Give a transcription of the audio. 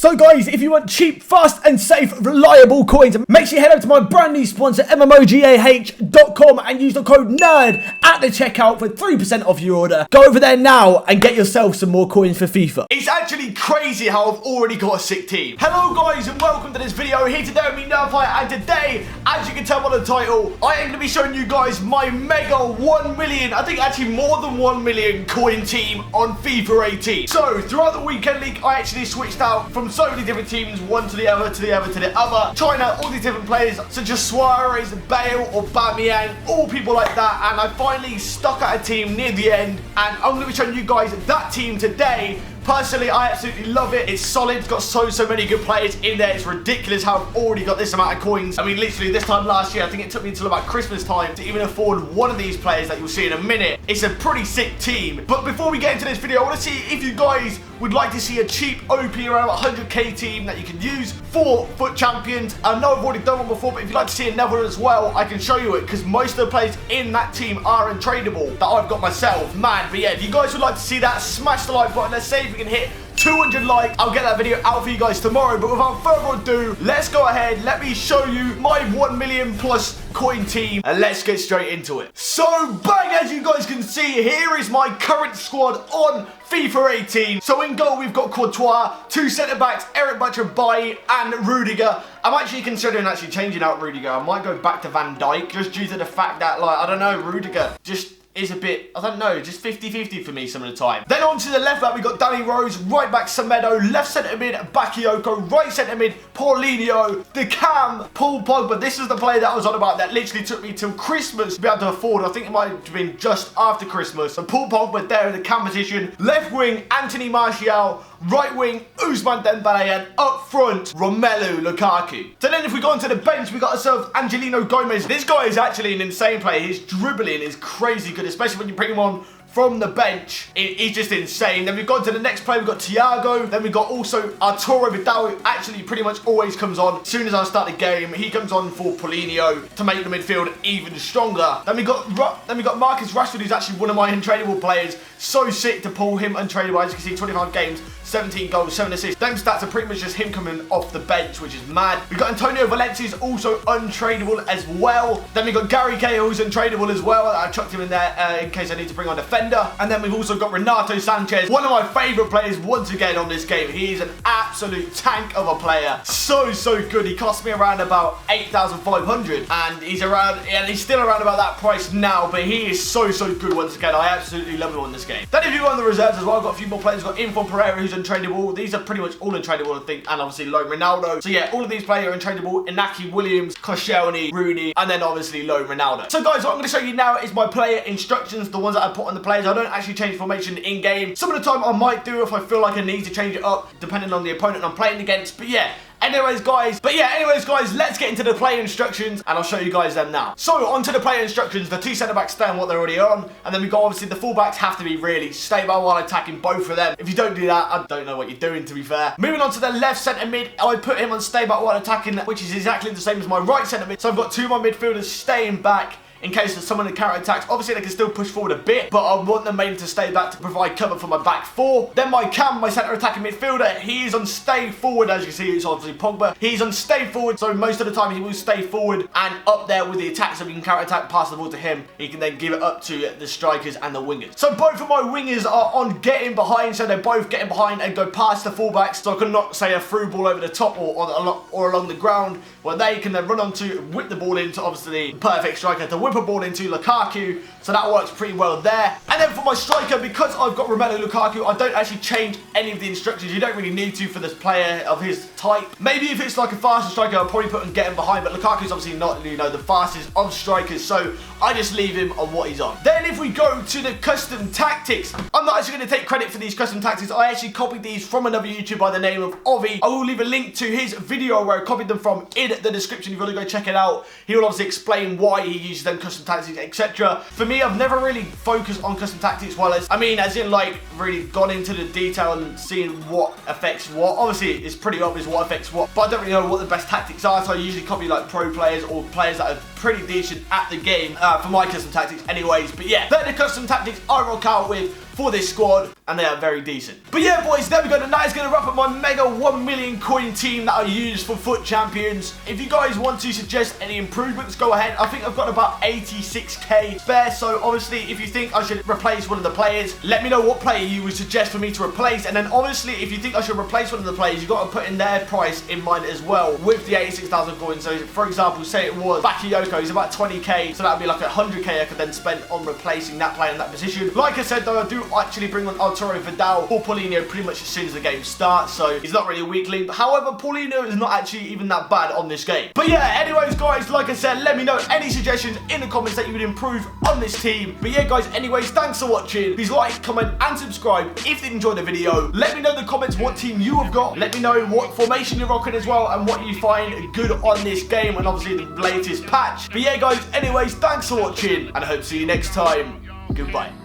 So guys, if you want cheap, fast and safe, reliable coins, make sure you head over to my brand new sponsor, mmogah.com, and use the code NERD at the checkout for 3% off your order. Go over there now and get yourself some more coins for FIFA. It's actually crazy how I've already got a sick team. Hello guys and welcome to this video. Here today with me, NerdFire, and today, as you can tell by the title, I am going to be showing you guys my mega 1 million, I think actually more than 1 million coin team on FIFA 18. So, throughout the weekend league, I actually switched out from so many different teams, one to the other, to the other, to the other, trying out all these different players such as Suarez, Bale, or Aubameyang, all people like that, and I finally stuck at a team near the end, and I'm going to be showing you guys that team today. Personally, I absolutely love it. It's solid. It's got so many good players in there. It's ridiculous how I've already got this amount of coins. I mean, literally, this time last year, I think it took me until about Christmas time to even afford one of these players that you'll see in a minute. It's a pretty sick team. But before we get into this video, I want to see if you guys would like to see a cheap OP around 100k team that you can use for FUT Champions. I know I've already done one before, but if you'd like to see another one as well, I can show you it, because most of the players in that team are untradeable that I've got myself. Man, but yeah, if you guys would like to see that, smash the like button. Let's see if we can hit 200 likes. I'll get that video out for you guys tomorrow. But without further ado, let's go ahead. Let me show you my 1 million plus coin team, and let's get straight into it. So, bang, as you guys can see, here is my current squad on FIFA 18. So in goal, we've got Courtois, 2 centre-backs, Eric Batshuayi and Rudiger. I'm actually considering changing out Rudiger. I might go back to Van Dijk, just due to the fact that, like, I don't know, Rudiger just is a bit, I don't know, just 50-50 for me some of the time. Then on to the left back, we got Danny Rose, right back Semedo, left centre mid Bakayoko, right centre mid Paulinho, the cam Paul Pogba. This is the player that I was on about that literally took me till Christmas to be able to afford. I think it might have been just after Christmas. So Paul Pogba there in the cam position, left wing Anthony Martial, right wing Ousmane Dembele, and up front Romelu Lukaku. So then if we go onto the bench, we got ourselves Angelino Gomez. This guy is actually an insane player. His dribbling is crazy good, especially when you bring him on from the bench. He's just insane. Then we've gone to the next player. We've got Thiago. Then we've got also Arturo Vidal, who actually pretty much always comes on as soon as I start the game. He comes on for Paulinho to make the midfield even stronger. Then we got Marcus Rashford, who's actually one of my untradeable players. So sick to pull him untradeable. As you can see, 25 games, 17 goals, 7 assists. Them stats are pretty much just him coming off the bench, which is mad. We've got Antonio Valencia, who's also untradeable as well. Then we've got Gary Cahill, who's untradeable as well. I chucked him in there in case I need to bring on a defender. And then we've also got Renato Sanchez, one of my favourite players once again on this game. He is an absolute tank of a player. So good. He cost me around about 8,500, and he's still around about that price now, but he is so good once again. I absolutely love him on this game. Then if you go on the reserves as well, I've got a few more players. I've got Info Pereira, who's untradeable. These are pretty much all untradeable, I think, and obviously Lone Ronaldo. So yeah, all of these players are untradeable. Inaki Williams, Koscielny, Rooney, and then obviously Lone Ronaldo. So guys, what I'm going to show you now is my player instructions, the ones that I put on the players. I don't actually change formation in game. Some of the time I might do if I feel like I need to change it up, depending on the opponent I'm playing against. But yeah. Anyways, guys, let's get into the player instructions, and I'll show you guys them now. So, onto the player instructions. The 2 centre-backs stay on what they're already on, and then we've got, obviously, the full-backs have to be really stable while attacking both of them. If you don't do that, I don't know what you're doing, to be fair. Moving on to the left centre-mid, I put him on stay back while attacking, which is exactly the same as my right centre-mid. So, I've got 2 of my midfielders staying back in case there's someone in counter-attacks. Obviously, they can still push forward a bit, but I want them mainly to stay back to provide cover for my back 4. Then my cam, my centre-attacking midfielder, he is on stay forward. As you can see, it's obviously Pogba. He's on stay forward, so most of the time he will stay forward and up there with the attack, so we can counter-attack, pass the ball to him. He can then give it up to the strikers and the wingers. So both of my wingers are on getting behind, so they're both getting behind and go past the fullbacks, so I could not say a through ball over the top or along the ground, where they can then run onto, whip the ball into, obviously, the perfect striker to whip a ball into Lukaku, so that works pretty well there. And then for my striker, because I've got Romelu Lukaku, I don't actually change any of the instructions. You don't really need to for this player of his type. Maybe if it's like a faster striker, I'll probably put him getting behind, but Lukaku's obviously not, you know, the fastest of strikers, so I just leave him on what he's on. Then if we go to the custom tactics, I'm not actually going to take credit for these custom tactics. I actually copied these from another YouTuber by the name of Ovi. I will leave a link to his video where I copied them from in the description if you want to go check it out. He will obviously explain why he uses them custom tactics, etc. For me, I've never really focused on custom tactics, well as, as in like really gone into the detail and seeing what affects what. Obviously, it's pretty obvious what affects what, but I don't really know what the best tactics are, so I usually copy like pro players or players that are pretty decent at the game for my custom tactics anyways. But yeah, they're the custom tactics I rock out with for this squad, and they are very decent. But yeah, boys, there we go. That is going to wrap up my mega 1 million coin team that I use for FUT Champions. If you guys want to suggest any improvements, go ahead. I think I've got about 86k spare, so obviously if you think I should replace one of the players, let me know what player you would suggest for me to replace. And then obviously if you think I should replace one of the players, you've got to put in their price in mind as well with the 86,000 coins. So for example, say it was Bakayoko, he's about 20k, so that would be like 100k I could then spend on replacing that player in that position. Like I said though, I do actually bring on Arturo Vidal or Paulinho pretty much as soon as the game starts, so he's not really a weak link. However, Paulinho is not actually even that bad on this game. But yeah, anyways guys, like I said, let me know any suggestions in the comments that you would improve on this team. But yeah guys, anyways, thanks for watching. Please like, comment and subscribe if you enjoyed the video. Let me know in the comments what team you have got. Let me know what formation you're rocking as well and what you find good on this game and obviously the latest patch. But yeah guys, anyways, thanks for watching and I hope to see you next time. Goodbye.